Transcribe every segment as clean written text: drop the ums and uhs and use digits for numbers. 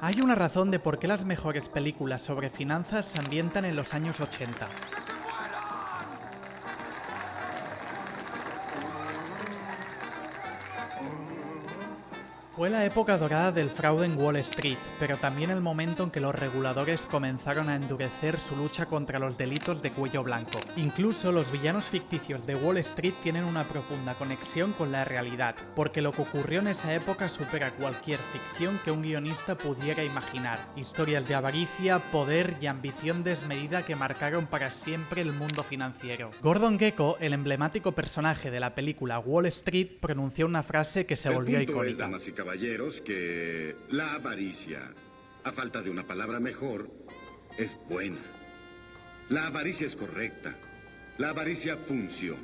Hay una razón de por qué las mejores películas sobre finanzas se ambientan en los años 80. Fue la época dorada del fraude en Wall Street, pero también el momento en que los reguladores comenzaron a endurecer su lucha contra los delitos de cuello blanco. Incluso los villanos ficticios de Wall Street tienen una profunda conexión con la realidad, porque lo que ocurrió en esa época supera cualquier ficción que un guionista pudiera imaginar. Historias de avaricia, poder y ambición desmedida que marcaron para siempre el mundo financiero. Gordon Gekko, el emblemático personaje de la película Wall Street, pronunció una frase que se volvió icónica. Caballeros, que la avaricia, a falta de una palabra mejor, es buena. La avaricia es correcta. La avaricia funciona.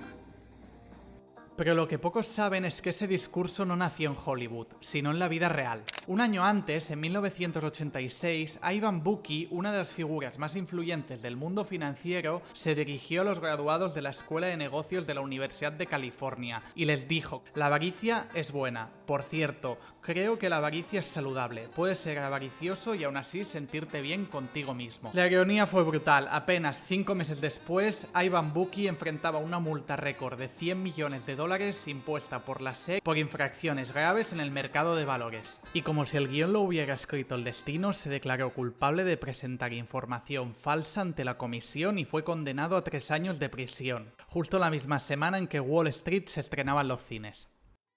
Pero lo que pocos saben es que ese discurso no nació en Hollywood, sino en la vida real. Un año antes, en 1986, Ivan Bucky, una de las figuras más influyentes del mundo financiero, se dirigió a los graduados de la Escuela de Negocios de la Universidad de California y les dijo: la avaricia es buena. Por cierto, creo que la avaricia es saludable. Puedes ser avaricioso y aún así sentirte bien contigo mismo. La ironía fue brutal. Apenas 5 meses después, Ivan Bucky enfrentaba una multa récord de $100 millones impuesta por la SEC por infracciones graves en el mercado de valores. Y como si el guión lo hubiera escrito el destino, se declaró culpable de presentar información falsa ante la comisión y fue condenado a 3 años de prisión, justo la misma semana en que Wall Street se estrenaba en los cines.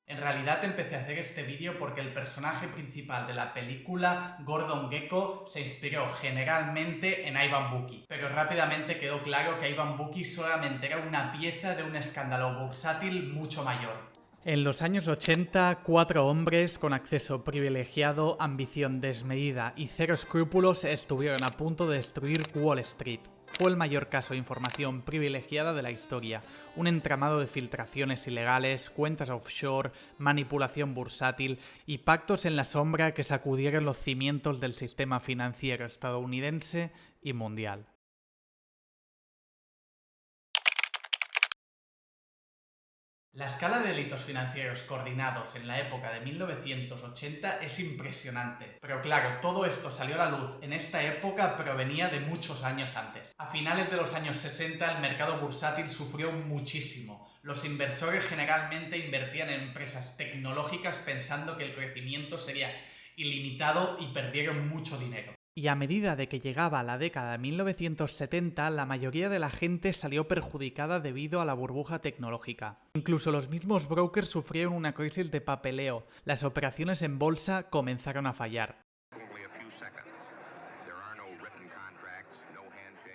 En realidad empecé a hacer este vídeo porque el personaje principal de la película, Gordon Gekko, se inspiró generalmente en Ivan Bucky. Pero rápidamente quedó claro que Ivan Bucky solamente era una pieza de un escándalo bursátil mucho mayor. En los años 80, 4 hombres con acceso privilegiado, ambición desmedida y cero escrúpulos estuvieron a punto de destruir Wall Street. Fue el mayor caso de información privilegiada de la historia, un entramado de filtraciones ilegales, cuentas offshore, manipulación bursátil y pactos en la sombra que sacudieron los cimientos del sistema financiero estadounidense y mundial. La escala de delitos financieros coordinados en la época de 1980 es impresionante. Pero claro, todo esto salió a la luz en esta época, pero venía de muchos años antes. A finales de los años 60 el mercado bursátil sufrió muchísimo. Los inversores generalmente invertían en empresas tecnológicas pensando que el crecimiento sería ilimitado y perdieron mucho dinero. Y a medida de que llegaba la década de 1970, la mayoría de la gente salió perjudicada debido a la burbuja tecnológica. Incluso los mismos brokers sufrieron una crisis de papeleo. Las operaciones en bolsa comenzaron a fallar.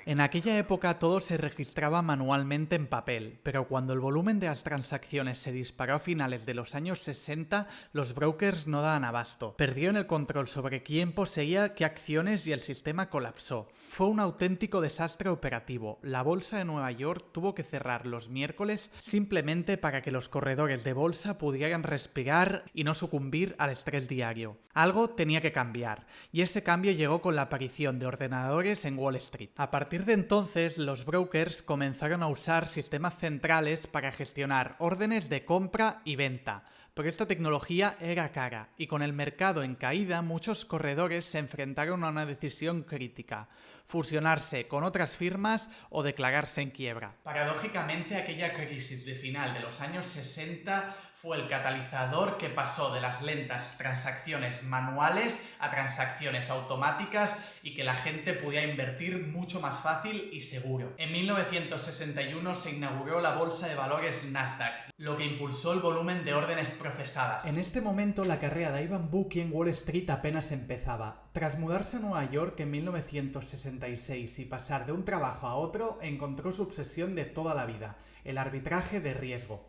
En aquella época todo se registraba manualmente en papel, pero cuando el volumen de las transacciones se disparó a finales de los años 60, los brokers no daban abasto. Perdieron el control sobre quién poseía qué acciones y el sistema colapsó. Fue un auténtico desastre operativo. La bolsa de Nueva York tuvo que cerrar los miércoles simplemente para que los corredores de bolsa pudieran respirar y no sucumbir al estrés diario. Algo tenía que cambiar, y ese cambio llegó con la aparición de ordenadores en Wall Street. A partir de entonces, los brokers comenzaron a usar sistemas centrales para gestionar órdenes de compra y venta, pero esta tecnología era cara, y con el mercado en caída, muchos corredores se enfrentaron a una decisión crítica: fusionarse con otras firmas o declararse en quiebra. Paradójicamente, aquella crisis de final de los años 60 fue el catalizador que pasó de las lentas transacciones manuales a transacciones automáticas y que la gente pudiera invertir mucho más fácil y seguro. En 1961 se inauguró la bolsa de valores Nasdaq, lo que impulsó el volumen de órdenes procesadas. En este momento la carrera de Ivan Bucky en Wall Street apenas empezaba. Tras mudarse a Nueva York en 1966 y pasar de un trabajo a otro, encontró su obsesión de toda la vida: el arbitraje de riesgo.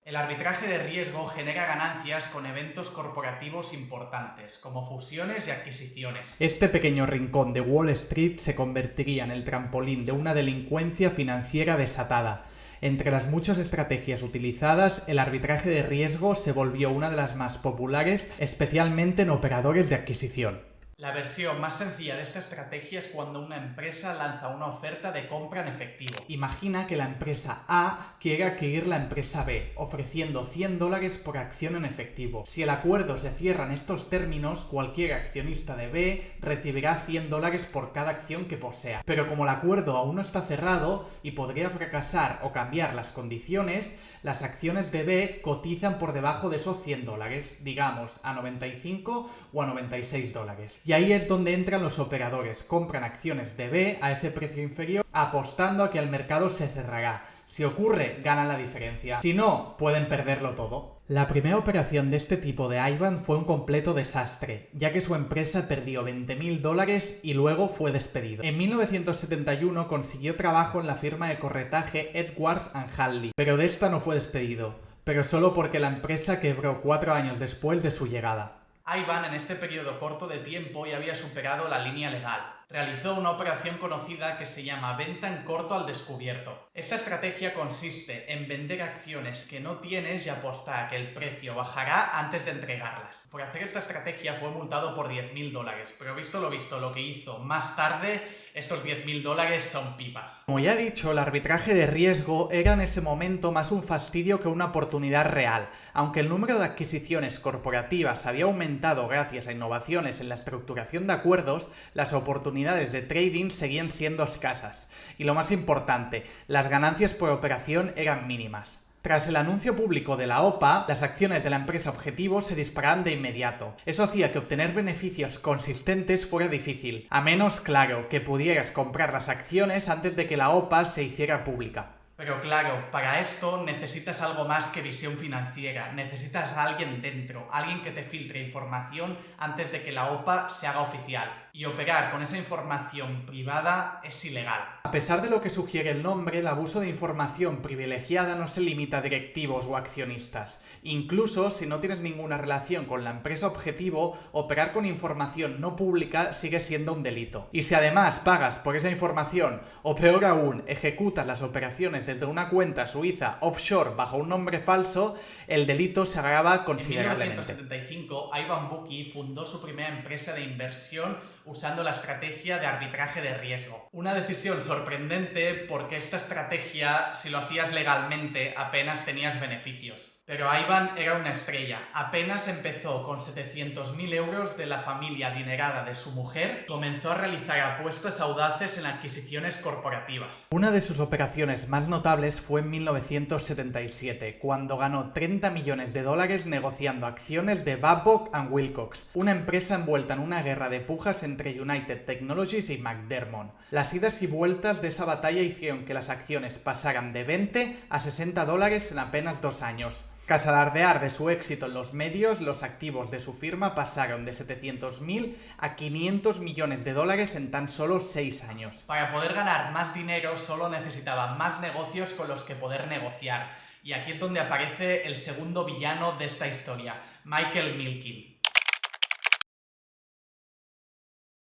El arbitraje de riesgo genera ganancias con eventos corporativos importantes, como fusiones y adquisiciones. Este pequeño rincón de Wall Street se convertiría en el trampolín de una delincuencia financiera desatada. Entre las muchas estrategias utilizadas, el arbitraje de riesgo se volvió una de las más populares, especialmente en operadores de adquisición. La versión más sencilla de esta estrategia es cuando una empresa lanza una oferta de compra en efectivo. Imagina que la empresa A quiere adquirir la empresa B, ofreciendo $100 por acción en efectivo. Si el acuerdo se cierra en estos términos, cualquier accionista de B recibirá $100 por cada acción que posea. Pero como el acuerdo aún no está cerrado y podría fracasar o cambiar las condiciones, las acciones de B cotizan por debajo de esos $100, digamos a 95 o a $96. Y ahí es donde entran los operadores, compran acciones de B a ese precio inferior, apostando a que el mercado se cerrará. Si ocurre, ganan la diferencia. Si no, pueden perderlo todo. La primera operación de este tipo de Ivan fue un completo desastre, ya que su empresa perdió $20.000 y luego fue despedido. En 1971 consiguió trabajo en la firma de corretaje Edwards & Halley, pero de esta no fue despedido, pero solo porque la empresa quebró 4 años después de su llegada. Ivan en este periodo corto de tiempo ya había superado la línea legal. Realizó una operación conocida que se llama venta en corto al descubierto. Esta estrategia consiste en vender acciones que no tienes y apostar a que el precio bajará antes de entregarlas. Por hacer esta estrategia fue multado por $10.000, pero visto, lo que hizo más tarde, estos $10.000 son pipas. Como ya he dicho, el arbitraje de riesgo era en ese momento más un fastidio que una oportunidad real. Aunque el número de adquisiciones corporativas había aumentado gracias a innovaciones en la estructuración de acuerdos, las oportunidades de trading seguían siendo escasas. Y lo más importante, las ganancias por operación eran mínimas. Tras el anuncio público de la OPA, las acciones de la empresa objetivo se disparaban de inmediato. Eso hacía que obtener beneficios consistentes fuera difícil, a menos, claro, que pudieras comprar las acciones antes de que la OPA se hiciera pública. Pero claro, para esto necesitas algo más que visión financiera, necesitas a alguien dentro, alguien que te filtre información antes de que la OPA se haga oficial. Y operar con esa información privada es ilegal. A pesar de lo que sugiere el nombre, el abuso de información privilegiada no se limita a directivos o accionistas. Incluso si no tienes ninguna relación con la empresa objetivo, operar con información no pública sigue siendo un delito. Y si además pagas por esa información, o peor aún, ejecutas las operaciones desde una cuenta suiza offshore bajo un nombre falso, el delito se agrava considerablemente. En 1975, Ivan Bookey fundó su primera empresa de inversión usando la estrategia de arbitraje de riesgo. Una decisión sorprendente porque esta estrategia, si lo hacías legalmente, apenas tenías beneficios. Pero Ivan era una estrella. Apenas empezó con 700.000 euros de la familia adinerada de su mujer, comenzó a realizar apuestas audaces en adquisiciones corporativas. Una de sus operaciones más notables fue en 1977, cuando ganó $30 millones negociando acciones de Babcock & Wilcox, una empresa envuelta en una guerra de pujas entre United Technologies y McDermott. Las idas y vueltas de esa batalla hicieron que las acciones pasaran de $20 a $60 en apenas 2 años. Tras alardear de su éxito en los medios, los activos de su firma pasaron de 700.000 a $500 millones en tan solo 6 años. Para poder ganar más dinero solo necesitaba más negocios con los que poder negociar. Y aquí es donde aparece el segundo villano de esta historia, Michael Milken.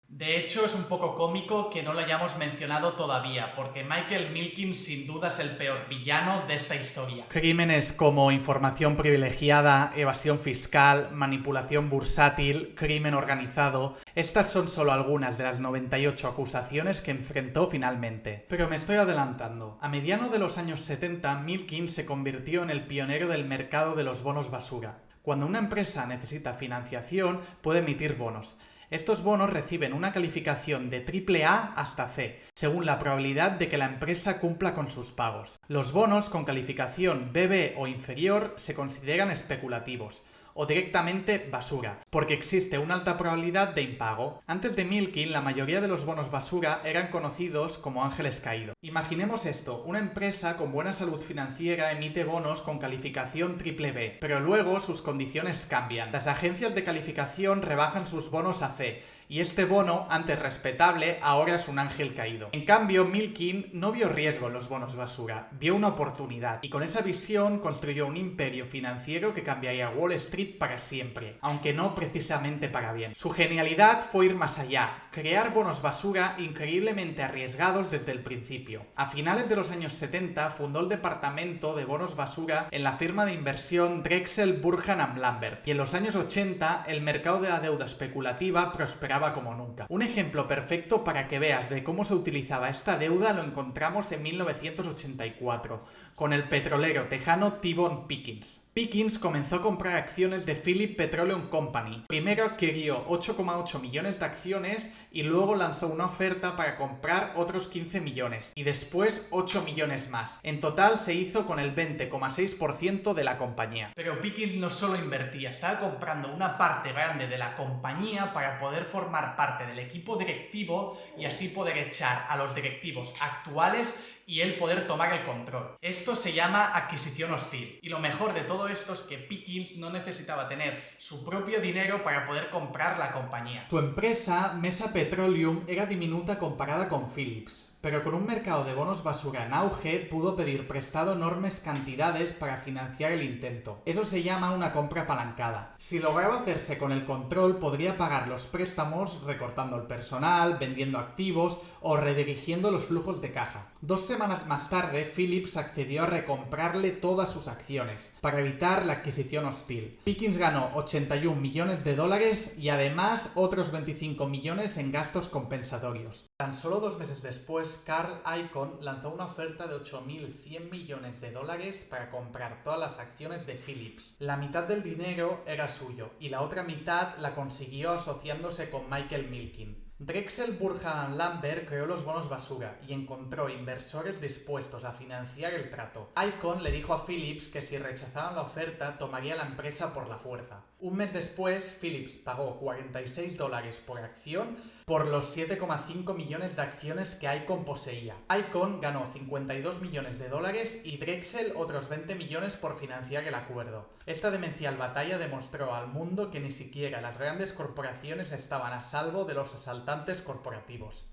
De hecho, es un poco cómico que no lo hayamos mencionado todavía, porque Michael Milken sin duda es el peor villano de esta historia. Crímenes como información privilegiada, evasión fiscal, manipulación bursátil, crimen organizado... Estas son solo algunas de las 98 acusaciones que enfrentó finalmente. Pero me estoy adelantando. A mediados de los años 70, Milken se convirtió en el pionero del mercado de los bonos basura. Cuando una empresa necesita financiación, puede emitir bonos. Estos bonos reciben una calificación de AAA hasta C, según la probabilidad de que la empresa cumpla con sus pagos. Los bonos con calificación BB o inferior se consideran especulativos, o directamente basura, porque existe una alta probabilidad de impago. Antes de Milken, la mayoría de los bonos basura eran conocidos como ángeles caídos. Imaginemos esto, una empresa con buena salud financiera emite bonos con calificación BBB, pero luego sus condiciones cambian. Las agencias de calificación rebajan sus bonos a C, y este bono, antes respetable, ahora es un ángel caído. En cambio, Milken no vio riesgo en los bonos basura, vio una oportunidad, y con esa visión construyó un imperio financiero que cambiaría Wall Street Street para siempre, aunque no precisamente para bien. Su genialidad fue ir más allá, crear bonos basura increíblemente arriesgados desde el principio. A finales de los años 70 fundó el departamento de bonos basura en la firma de inversión Drexel Burkham Lambert, y en los años 80 el mercado de la deuda especulativa prosperaba como nunca. Un ejemplo perfecto para que veas de cómo se utilizaba esta deuda lo encontramos en 1984, con el petrolero tejano T-Bone Pickens. Pickens comenzó a comprar acciones de Phillips Petroleum Company. Primero adquirió 8,8 millones de acciones y luego lanzó una oferta para comprar otros 15 millones y después 8 millones más. En total se hizo con el 20,6% de la compañía. Pero Pickens no solo invertía, estaba comprando una parte grande de la compañía para poder formar parte del equipo directivo y así poder echar a los directivos actuales y él poder tomar el control. Esto se llama adquisición hostil. Y lo mejor de todo esto es que Pickens no necesitaba tener su propio dinero para poder comprar la compañía. Su empresa, Mesa Petroleum, era diminuta comparada con Phillips, pero con un mercado de bonos basura en auge pudo pedir prestado enormes cantidades para financiar el intento. Eso se llama una compra apalancada. Si lograba hacerse con el control, podría pagar los préstamos recortando el personal, vendiendo activos o redirigiendo los flujos de caja. 2 semanas más tarde, Phillips accedió a recomprarle todas sus acciones para evitar la adquisición hostil. Pickens ganó 81 millones de dólares y además otros 25 millones en gastos compensatorios. Tan solo 2 meses después, Carl Icahn lanzó una oferta de 8.100 millones de dólares para comprar todas las acciones de Phillips. La mitad del dinero era suyo y la otra mitad la consiguió asociándose con Michael Milken. Drexel Burkham Lambert creó los bonos basura y encontró inversores dispuestos a financiar el trato. Icahn le dijo a Phillips que si rechazaban la oferta tomaría la empresa por la fuerza. Un mes después, Phillips pagó $46 por acción por los 7,5 millones de acciones que Icahn poseía. Icahn ganó 52 millones de dólares y Drexel otros 20 millones por financiar el acuerdo. Esta demencial batalla demostró al mundo que ni siquiera las grandes corporaciones estaban a salvo de los asaltantes corporativos.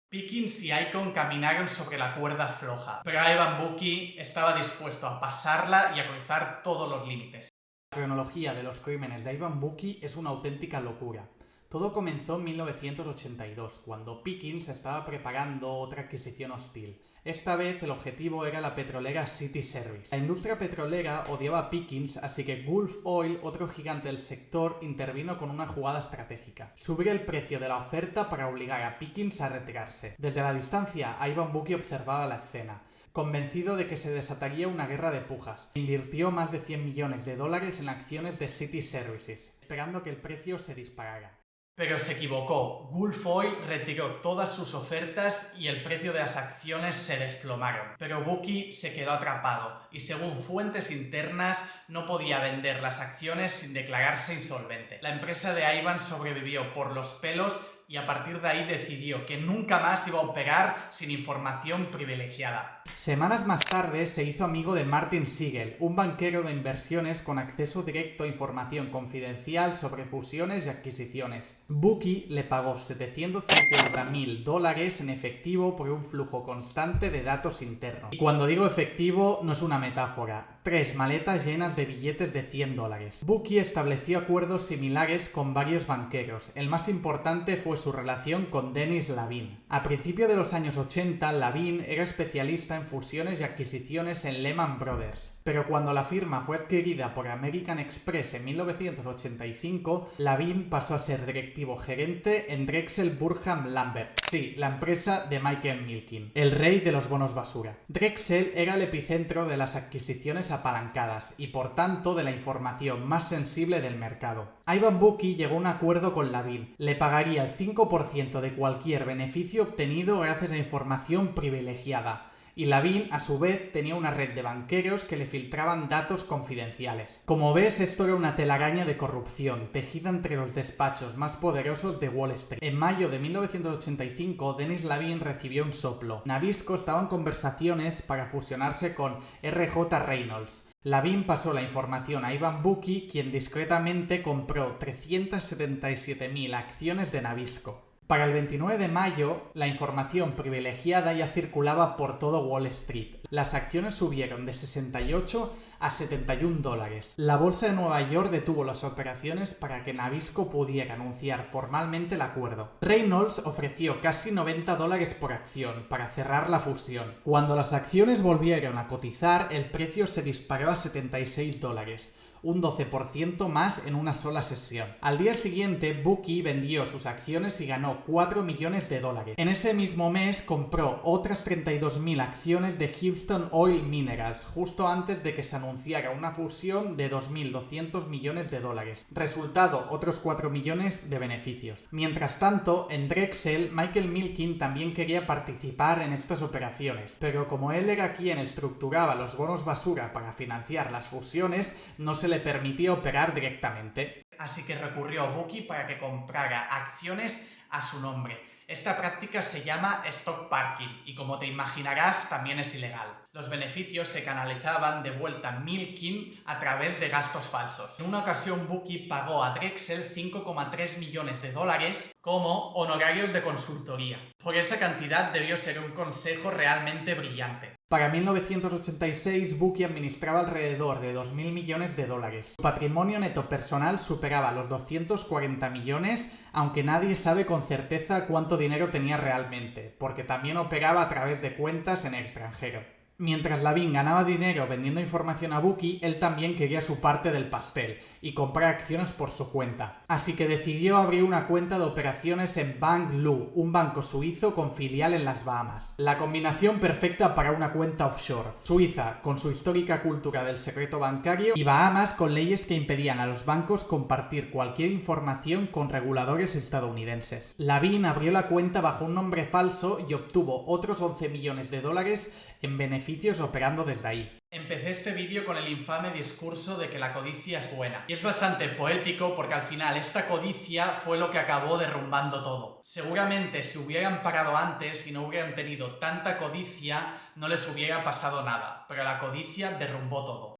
Pickens y Icahn caminaron sobre la cuerda floja, pero Ivan Bucky estaba dispuesto a pasarla y a cruzar todos los límites. La cronología de los crímenes de Ivan Bucky es una auténtica locura. Todo comenzó en 1982, cuando Pickens estaba preparando otra adquisición hostil. Esta vez el objetivo era la petrolera City Service. La industria petrolera odiaba a Pickens, así que Gulf Oil, otro gigante del sector, intervino con una jugada estratégica: subir el precio de la oferta para obligar a Pickens a retirarse. Desde la distancia, Ivan Bucky observaba la escena. Convencido de que se desataría una guerra de pujas, invirtió más de 100 millones de dólares en acciones de City Services, esperando que el precio se disparara. Pero se equivocó. Gulf Oil retiró todas sus ofertas y el precio de las acciones se desplomaron. Pero Bucky se quedó atrapado y, según fuentes internas, no podía vender las acciones sin declararse insolvente. La empresa de Ivan sobrevivió por los pelos y a partir de ahí decidió que nunca más iba a operar sin información privilegiada. Semanas más tarde se hizo amigo de Martin Siegel, un banquero de inversiones con acceso directo a información confidencial sobre fusiones y adquisiciones. Bucky le pagó $750.000 en efectivo por un flujo constante de datos internos. Y cuando digo efectivo no es una metáfora. 3 maletas llenas de billetes de $100. Bucky estableció acuerdos similares con varios banqueros. El más importante fue su relación con Dennis Lavin. A principios de los años 80, Lavin era especialista en fusiones y adquisiciones en Lehman Brothers. Pero cuando la firma fue adquirida por American Express en 1985, Lavin pasó a ser directivo gerente en Drexel Burkham Lambert. Sí, la empresa de Michael Milken, el rey de los bonos basura. Drexel era el epicentro de las adquisiciones apalancadas y por tanto de la información más sensible del mercado. Ivan Bucky llegó a un acuerdo con Lavin. Le pagaría el 5% de cualquier beneficio obtenido gracias a información privilegiada. Y Lavin, a su vez, tenía una red de banqueros que le filtraban datos confidenciales. Como ves, esto era una telaraña de corrupción, tejida entre los despachos más poderosos de Wall Street. En mayo de 1985, Dennis Lavin recibió un soplo. Nabisco estaba en conversaciones para fusionarse con R.J. Reynolds. Lavin pasó la información a Ivan Bucky, quien discretamente compró 377.000 acciones de Nabisco. Para el 29 de mayo, la información privilegiada ya circulaba por todo Wall Street. Las acciones subieron de 68 a 71 dólares. La bolsa de Nueva York detuvo las operaciones para que Nabisco pudiera anunciar formalmente el acuerdo. Reynolds ofreció casi 90 dólares por acción para cerrar la fusión. Cuando las acciones volvieron a cotizar, el precio se disparó a 76 dólares. Un 12% más en una sola sesión. Al día siguiente, Bucky vendió sus acciones y ganó 4 millones de dólares. En ese mismo mes compró otras 32.000 acciones de Houston Oil Minerals, justo antes de que se anunciara una fusión de 2.200 millones de dólares. Resultado, otros 4 millones de beneficios. Mientras tanto, en Drexel, Michael Milken también quería participar en estas operaciones, pero como él era quien estructuraba los bonos basura para financiar las fusiones, no se le permitía operar directamente. Así que recurrió a Bucky para que comprara acciones a su nombre. Esta práctica se llama stock parking y, como te imaginarás, también es ilegal. Los beneficios se canalizaban de vuelta a Milken a través de gastos falsos. En una ocasión, Bucky pagó a Drexel 5,3 millones de dólares como honorarios de consultoría. Por esa cantidad debió ser un consejo realmente brillante. Para 1986, Bucky administraba alrededor de 2.000 millones de dólares. Su patrimonio neto personal superaba los 240 millones, aunque nadie sabe con certeza cuánto dinero tenía realmente, porque también operaba a través de cuentas en el extranjero. Mientras Lavin ganaba dinero vendiendo información a Bucky, él también quería su parte del pastel y comprar acciones por su cuenta. Así que decidió abrir una cuenta de operaciones en Bank Lu, un banco suizo con filial en las Bahamas. La combinación perfecta para una cuenta offshore. Suiza, con su histórica cultura del secreto bancario, y Bahamas, con leyes que impedían a los bancos compartir cualquier información con reguladores estadounidenses. Lavin abrió la cuenta bajo un nombre falso y obtuvo otros 11 millones de dólares en beneficios operando desde ahí. Empecé este vídeo con el infame discurso de que la codicia es buena. Y es bastante poético porque al final esta codicia fue lo que acabó derrumbando todo. Seguramente si hubieran parado antes y no hubieran tenido tanta codicia, no les hubiera pasado nada. Pero la codicia derrumbó todo.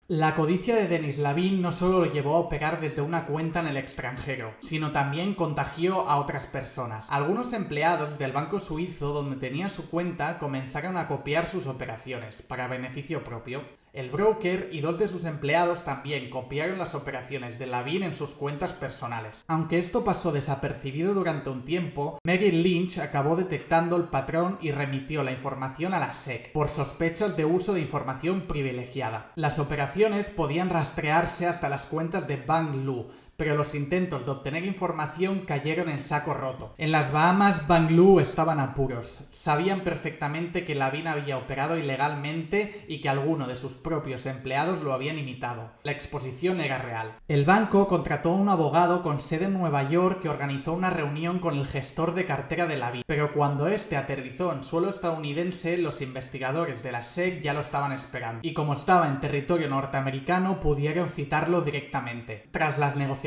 La codicia de Dennis Lavin no solo lo llevó a operar desde una cuenta en el extranjero, sino también contagió a otras personas. Algunos empleados del banco suizo donde tenía su cuenta comenzaron a copiar sus operaciones para beneficio propio. El broker y 2 de sus empleados también copiaron las operaciones de Lavin en sus cuentas personales. Aunque esto pasó desapercibido durante un tiempo, Merrill Lynch acabó detectando el patrón y remitió la información a la SEC por sospechas de uso de información privilegiada. Las operaciones podían rastrearse hasta las cuentas de Bank Lu, pero los intentos de obtener información cayeron en saco roto. En las Bahamas, Bank Lu estaban a apuros. Sabían perfectamente que Lavin había operado ilegalmente y que alguno de sus propios empleados lo habían imitado. La exposición era real. El banco contrató a un abogado con sede en Nueva York que organizó una reunión con el gestor de cartera de Lavin, pero cuando este aterrizó en suelo estadounidense, los investigadores de la SEC ya lo estaban esperando, y como estaba en territorio norteamericano, pudieron citarlo directamente. Tras las negociaciones,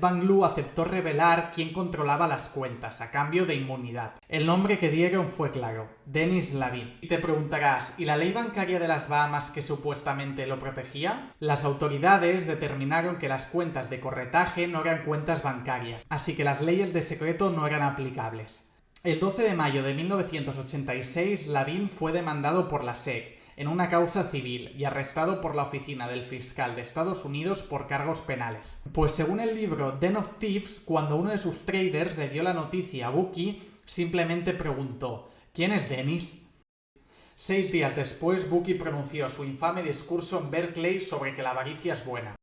Bank Lu aceptó revelar quién controlaba las cuentas a cambio de inmunidad. El nombre que dieron fue claro: Dennis Lavin. Y te preguntarás, ¿y la ley bancaria de las Bahamas que supuestamente lo protegía? Las autoridades determinaron que las cuentas de corretaje no eran cuentas bancarias, así que las leyes de secreto no eran aplicables. El 12 de mayo de 1986, Lavin fue demandado por la SEC en una causa civil y arrestado por la oficina del fiscal de Estados Unidos por cargos penales. Pues según el libro Den of Thieves, cuando uno de sus traders le dio la noticia a Bucky, simplemente preguntó: ¿quién es Dennis? 6 días después, Bucky pronunció su infame discurso en Berkeley sobre que la avaricia es buena.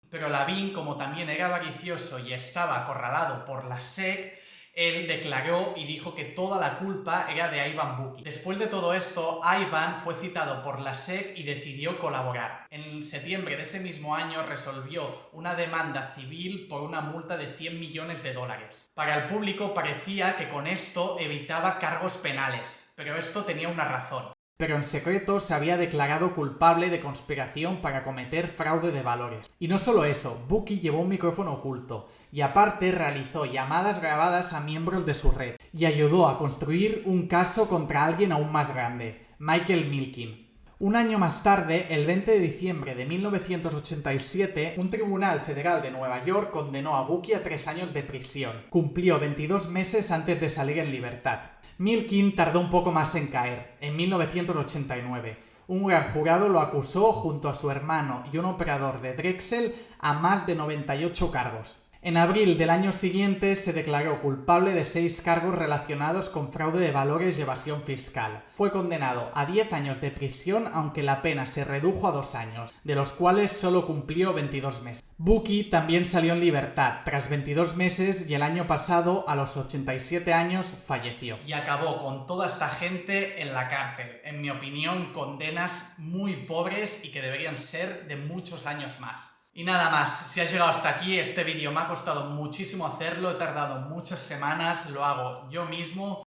Pero Lavin, como también era avaricioso y estaba acorralado por la SEC, él declaró y dijo que toda la culpa era de Ivan Bucky. Después de todo esto, Ivan fue citado por la SEC y decidió colaborar. En septiembre de ese mismo año resolvió una demanda civil por una multa de 100 millones de dólares. Para el público parecía que con esto evitaba cargos penales, pero esto tenía una razón. Pero en secreto se había declarado culpable de conspiración para cometer fraude de valores. Y no solo eso, Bucky llevó un micrófono oculto y aparte realizó llamadas grabadas a miembros de su red y ayudó a construir un caso contra alguien aún más grande, Michael Milken. Un año más tarde, el 20 de diciembre de 1987, un tribunal federal de Nueva York condenó a Bucky a 3 años de prisión. Cumplió 22 meses antes de salir en libertad. Milkin tardó un poco más en caer, en 1989. Un gran jurado lo acusó junto a su hermano y un operador de Drexel a más de 98 cargos. En abril del año siguiente se declaró culpable de 6 cargos relacionados con fraude de valores y evasión fiscal. Fue condenado a 10 años de prisión, aunque la pena se redujo a 2 años, de los cuales solo cumplió 22 meses. Bucky también salió en libertad tras 22 meses y el año pasado, a los 87 años, falleció. Y acabó con toda esta gente en la cárcel. En mi opinión, condenas muy pobres y que deberían ser de muchos años más. Y nada más, si has llegado hasta aquí, este vídeo me ha costado muchísimo hacerlo, he tardado muchas semanas, lo hago yo mismo.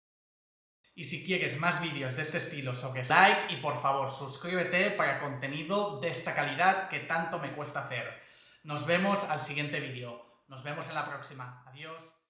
Y si quieres más vídeos de este estilo, like y por favor suscríbete para contenido de esta calidad que tanto me cuesta hacer. Nos vemos al siguiente vídeo. Nos vemos en la próxima. Adiós.